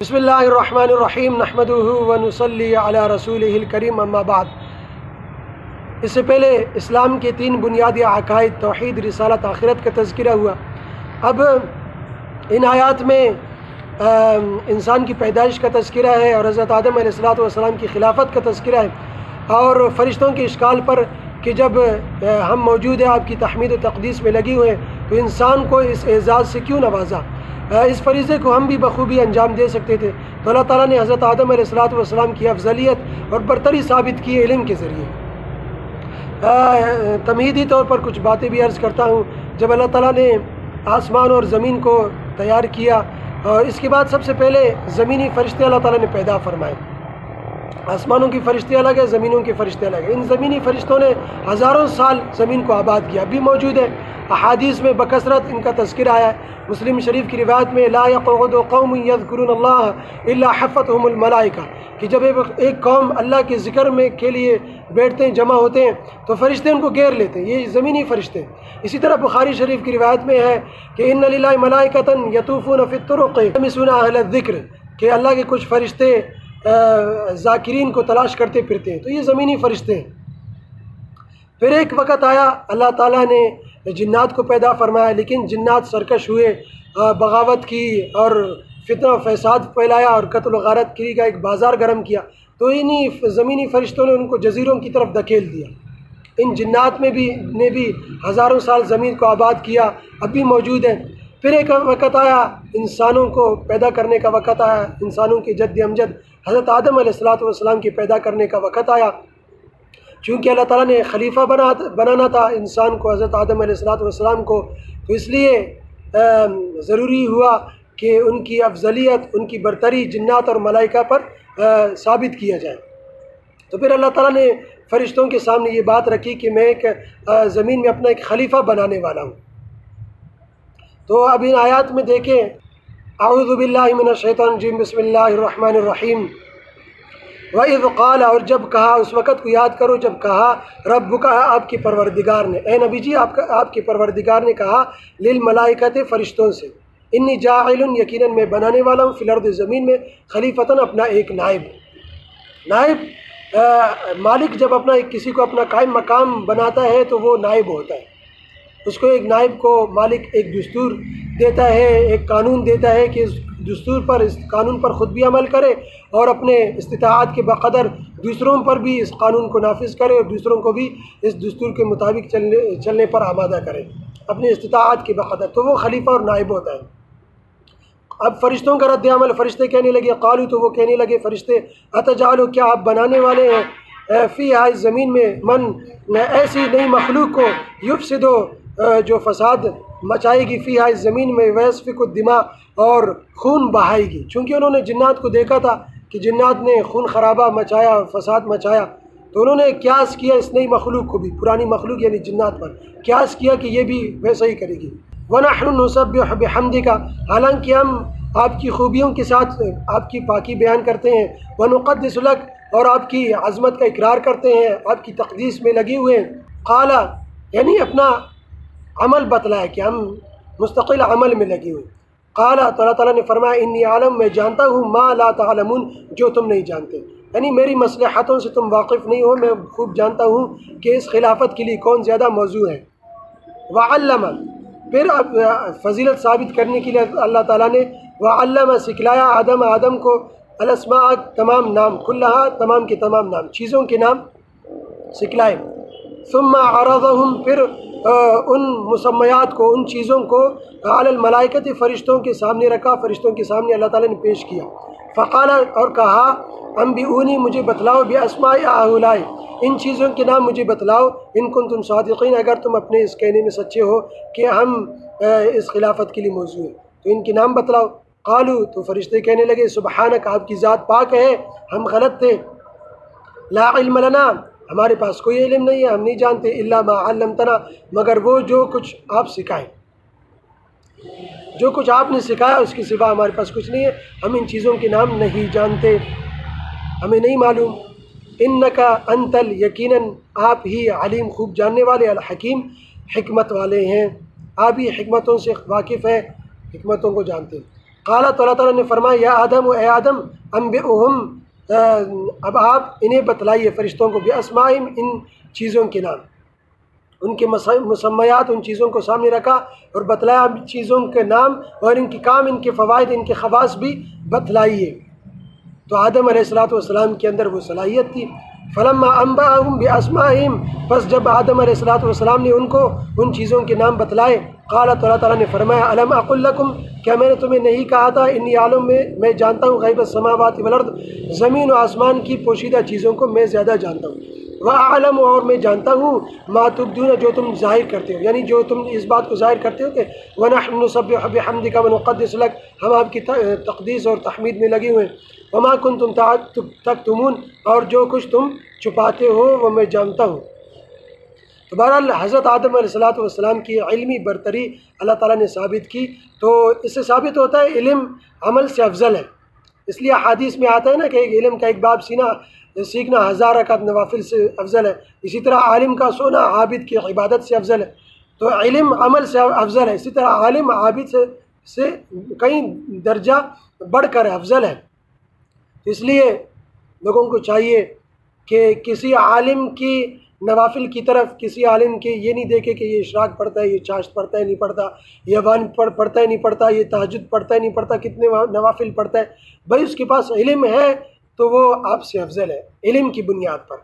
بسم اللہ الرحمن الرحیم نحمدہ ونصلی علی رسولہ الکریم اما بعد۔ اس سے پہلے اسلام کے 3 بنیادی عقائد توحید، رسالت، آخرت کا تذکرہ ہوا۔ اب ان آیات میں انسان کی پیدائش کا تذکرہ ہے اور حضرت آدم علیہ السلام کی خلافت کا تذکرہ ہے، اور فرشتوں کے اشکال پر کہ جب ہم موجود ہیں، آپ کی تحمید و تقدیس میں لگی ہوئے ہیں، تو انسان کو اس اعزاز سے کیوں نوازا؟ اس فریضے کو ہم بھی بخوبی انجام دے سکتے تھے، تو اللہ تعالیٰ نے حضرت آدم علیہ السلام کی افضلیت اور برتری ثابت کی علم کے ذریعے۔ تمہیدی طور پر کچھ باتیں بھی عرض کرتا ہوں۔ جب اللہ تعالیٰ نے آسمان اور زمین کو تیار کیا، اور اس کے بعد سب سے پہلے زمینی فرشتے اللہ تعالیٰ نے پیدا فرمائے۔ آسمانوں کی فرشتے الگ ہے، زمینوں کے فرشتے الگ ہیں۔ ان زمینی فرشتوں نے ہزاروں سال زمین کو آباد کیا، ابھی موجود ہے۔ احادیث میں بکثرت ان کا تذکرہ آیا ہے۔ مسلم شریف کی روایت میں لا یقعد قوم یذکرون اللہ الا حفتهم الملائکہ، کہ جب ایک قوم اللہ کے ذکر میں کے لیے بیٹھتے ہیں، جمع ہوتے ہیں، تو فرشتے ان کو گھیر لیتے ہیں، یہ زمینی فرشتے ہیں۔ اسی طرح بخاری شریف کی روایت میں ہے کہ ان للہ ملائکۃ یطوفون فی الطرق یلتمسون اہل الذکر، کہ اللہ کے کچھ فرشتے ذاکرین کو تلاش کرتے پھرتے ہیں، تو یہ زمینی فرشتے ہیں۔ پھر ایک وقت آیا، اللہ تعالیٰ نے جنات کو پیدا فرمایا، لیکن جنات سرکش ہوئے، بغاوت کی اور فتنہ و فساد پھیلایا اور قتل و غارت کی کا ایک بازار گرم کیا، تو انہی زمینی فرشتوں نے ان کو جزیروں کی طرف دھکیل دیا۔ ان جنات نے بھی ہزاروں سال زمین کو آباد کیا، اب بھی موجود ہیں۔ پھر ایک وقت آیا، انسانوں کو پیدا کرنے کا وقت آیا، انسانوں کے جد امجد حضرت آدم علیہ السلام کے پیدا کرنے کا وقت آیا۔ چونکہ اللہ تعالیٰ نے خلیفہ بنانا تھا انسان کو، حضرت آدم علیہ السلام کو، تو اس لیے ضروری ہوا کہ ان کی افضلیت، ان کی برتری جنات اور ملائکہ پر ثابت کیا جائے۔ تو پھر اللہ تعالیٰ نے فرشتوں کے سامنے یہ بات رکھی کہ میں ایک زمین میں اپنا ایک خلیفہ بنانے والا ہوں۔ تو اب ان آیات میں دیکھیں، اعوذ باللہ من الشیطان الرجیم، بسم اللہ الرحمن الرحیم۔ وَإِذْ قَالَ، اور جب کہا، اس وقت کو یاد کرو جب کہا، ربک، آپ کے پروردگار نے، اے نبی جی آپ کے پروردگار نے کہا، للملائکۃ، فرشتوں سے، انی جاعل، یقیناً میں بنانے والا ہوں، فی الارض، زمین میں، خلیفتاً، اپنا ایک نائب۔ مالک جب کسی کو اپنا قائم مقام بناتا ہے تو وہ نائب ہوتا ہے، اس کو ایک نائب کو مالک ایک دستور دیتا ہے، ایک قانون دیتا ہے کہ اس دستور پر، اس قانون پر خود بھی عمل کرے اور اپنے استطاعت کے بقدر دوسروں پر بھی اس قانون کو نافذ کرے اور دوسروں کو بھی اس دستور کے مطابق چلنے پر آمادہ کرے اپنی استطاعت کے بقدر، تو وہ خلیفہ اور نائب ہوتا ہے۔ اب فرشتوں کا رد عمل، فرشتے کہنے لگے، قالو، تو وہ کہنے لگے فرشتے، اتجعلوا، کیا آپ بنانے والے ہیں، فیہا، اس زمین میں، من، ایسی نئی مخلوق کو، یفسدو، جو فساد مچائے گی، فیہا، اس زمین میں، ویسفک الدماء، اور خون بہائے گی۔ چونکہ انہوں نے جنات کو دیکھا تھا کہ جنات نے خون خرابہ مچایا، فساد مچایا، تو انہوں نے قیاس کیا اس نئی مخلوق کو بھی، پرانی مخلوق یعنی جنات پر قیاس کیا کہ یہ بھی ویسا ہی کرے گی۔ وَنَحْنُ نُسَبِّحُ بِحَمْدِكَ، حالانکہ ہم آپ کی خوبیوں کے ساتھ آپ کی پاکی بیان کرتے ہیں، وَنُقَدِّسُ لَكَ، اور آپ کی عظمت کا اقرار کرتے ہیں، آپ کی تقدیس میں لگے ہوئے ہیں۔ قال، یعنی اپنا عمل بتلایا کہ ہم مستقل عمل میں لگے ہوئے۔ قال، تو اللہ تعالیٰ نے فرمایا، انی عالم، میں جانتا ہوں، ما لا تعلمون، جو تم نہیں جانتے، یعنی میری مصلحتوں سے تم واقف نہیں ہو، میں خوب جانتا ہوں کہ اس خلافت کے لیے کون زیادہ موزوں ہے۔ وعلم، پھر اب فضیلت ثابت کرنے کے لیے اللہ تعالیٰ نے وعلم، سکھلایا، آدم کو، الاسماء، تمام نام، کلہا، تمام کے تمام نام، چیزوں کے نام سکھلائے۔ ثم عرضهم، پھر ان مسمیات کو، ان چیزوں کو، علی الملائکۃ، فرشتوں کے سامنے رکھا، فرشتوں کے سامنے اللہ تعالیٰ نے پیش کیا۔ فقال، اور کہا، انبئونی، مجھے بتلاؤ، باسماء ہؤلاء، ان چیزوں کے نام مجھے بتلاؤ، ان کنتم صادقین، اگر تم اپنے اس کہنے میں سچے ہو کہ ہم اس خلافت کے لیے موزوں ہیں، تو ان کے نام بتلاؤ۔ قالوا، تو فرشتے کہنے لگے، سبحانک، آپ کی ذات پاک ہے، ہم غلط تھے، لا علم لنا، ہمارے پاس کوئی علم نہیں ہے، ہم نہیں جانتے، الا ما علمتنا، مگر وہ جو کچھ آپ سکھائیں، جو کچھ آپ نے سکھایا اس کے سوا ہمارے پاس کچھ نہیں ہے، ہم ان چیزوں کے نام نہیں جانتے، ہمیں نہیں معلوم۔ انکا انت، یقیناً آپ ہی، علیم، خوب جاننے والے، الحکیم، حکمت والے ہیں، آپ ہی حکمتوں سے واقف ہیں، حکمتوں کو جانتے ہیں۔ قال تو اللہ تعالیٰ نے فرمایا یا آدم اے آدم انبئہم، اب آپ انہیں بتلائیے فرشتوں کو، باسمائہم ان چیزوں کے نام، ان کے مسمیات، ان چیزوں کو سامنے رکھا اور بتلایا چیزوں کے نام اور ان کے کام، ان کے فوائد، ان کے خواص بھی بتلائیے۔ تو آدم علیہ السلام کے اندر وہ صلاحیت تھی۔ فلما انبأہم باسمائہم، بس جب آدم علیہ السلام نے ان کو ان چیزوں کے نام بتلائے، قال تو اللہ تعالیٰ نے فرمایا الم اقل لکم، کیا میں نے تمہیں نہیں کہا تھا انی عالم میں جانتا ہوں غیب السماوات والارض، زمین و آسمان کی پوشیدہ چیزوں کو میں زیادہ جانتا ہوں، وَأَعْلَمُ، اور میں جانتا ہوں ما تبدون، جو تم ظاہر کرتے ہو، یعنی جو تم اس بات کو ظاہر کرتے ہو کہ وَنَحْنُ نُسَبِّحُ بِحَمْدِكَ وَنُقَدِّسُ لَكَ، ہم آپ کی تقدیس اور تحمید میں لگے ہوئے ہیں، وَمَا كُنْتُمْ تَكْتُمُونَ، اور جو کچھ تم چھپاتے ہو وہ میں جانتا ہوں۔ تو بہرحال حضرت آدم علیہ السلام کی علمی برتری اللہ تعالیٰ نے ثابت کی، تو اس سے ثابت ہوتا ہے علم عمل سے افضل ہے۔ اس لیے حدیث میں آتا ہے نا کہ علم کا ایک باب سیکھنا 1000 رکعت نوافل سے افضل ہے، اسی طرح عالم کا سونا عابد کی عبادت سے افضل ہے۔ تو علم عمل سے افضل ہے، اسی طرح عالم عابد سے کئی درجہ بڑھ کر افضل ہے۔ اس لیے لوگوں کو چاہیے کہ کسی عالم کی نوافل کی طرف، کسی عالم کے یہ نہیں دیکھے کہ یہ اشراق پڑھتا ہے، یہ چاشت پڑھتا ہے نہیں پڑھتا، یہ وان پڑھتا ہے نہیں پڑھتا، یہ تہجد پڑھتا ہے نہیں پڑھتا، کتنے نوافل پڑھتا ہے۔ بھائی اس کے پاس علم ہے تو وہ آپ سے افضل ہے علم کی بنیاد پر۔